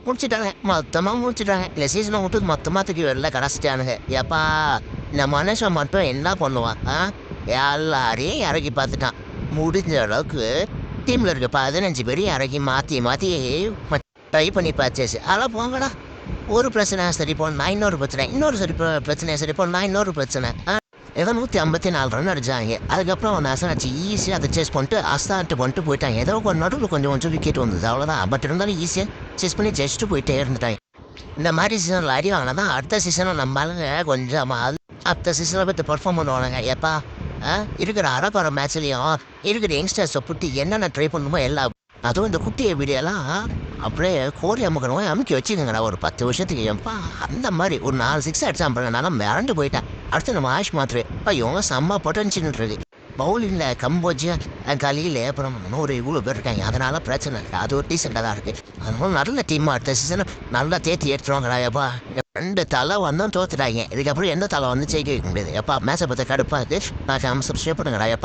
முடிச்சுட்டாங்க. மொத்தமாக முடிச்சுட்டாங்க. இல்லை சீசனை விட்டு மொத்தமாக தூக்கி வெளில கடைச்சிட்டானுங்க. ஏப்பா இந்த மனுஷன் மட்டும் என்ன பண்ணுவான்? எல்லாரையும் இறக்கி பார்த்துட்டான். முடிஞ்ச அளவுக்கு டீமில் இருக்க 15 பேரையும் இறக்கி மாற்றி மாற்றி ட்ரை பண்ணி பார்த்தாச்சு. அதெல்லாம் போங்கடா. ஒரு பிரச்சனை சரி போனா இன்னொரு பிரச்சனை, இன்னொரு பிரச்சனையை சரி போனா இன்னொரு பிரச்சனை. ஏதோ 154 ரன் அடிச்சாங்க. அதுக்கப்புறம் நசனாச்சு ஈஸியாக அதை சேஸ் பண்ணிட்டு அஸ்தாட்டு பண்ணிட்டு போயிட்டாங்க. ஏதோ ஒரு நடுவில் கொஞ்சம் விக்கெட் வந்தது, அவ்வளோதான். பட் இருந்தாலும் ஈஸியாக சேஸ் பண்ணி ஜெஸ்ட்டு போயிட்டே இருந்துட்டாங்க. இந்த மாதிரி சீசனில் அடி வாங்கினா தான் அடுத்த சீசனில் நம்மளால கொஞ்சம் அடுத்த சீசனில் பற்றி பர்ஃபார்ம் பண்ணுவானுங்க. எப்பா இருக்கிற அரக்குற மேட்ச்லேயும் இருக்கிற யங்ஸ்டர்ஸை புட்டி என்னென்ன ட்ரை பண்ணுமோ எல்லாம். அதுவும் இந்த குட்டியை வீடியோலாம் அப்படியே கோரி அமுக்கணும் அமுக்கி வச்சுக்கோங்கடா ஒரு 10 வருஷத்துக்கு. எப்பா அந்த மாதிரி ஒரு 4 6 அடிச்சான் நான் மிரண்டு போயிட்டேன். அடுத்து நம்ம ஆஷ் மாத்திரை இவங்க செம்ம பொட்டன்ஷியல் இருக்கு. பவுலிங்கில் கம்போஜியா கலியில் அப்புறம் ஒரு இவ்வளோ பேர் இருக்காங்க. அதனால பிரச்சனை இல்லை, அது ஒரு டீசெண்டாக தான் இருக்குது. அதனால நல்ல டீமாக அடுத்த சீசனை நல்லா தேர்த்தி எடுத்துருவாங்கடா. எப்பா 2 தலை வந்தோம் தோத்துட்டாங்க. இதுக்கப்புறம் எந்த தலை வந்து ஜெயிக்க வைக்க முடியாது. எப்பா மேட்சை பற்றி கடுப்பாக இருக்குது. நான் சப்ஸ்கிரைப் பண்ணுங்கடா எப்பா.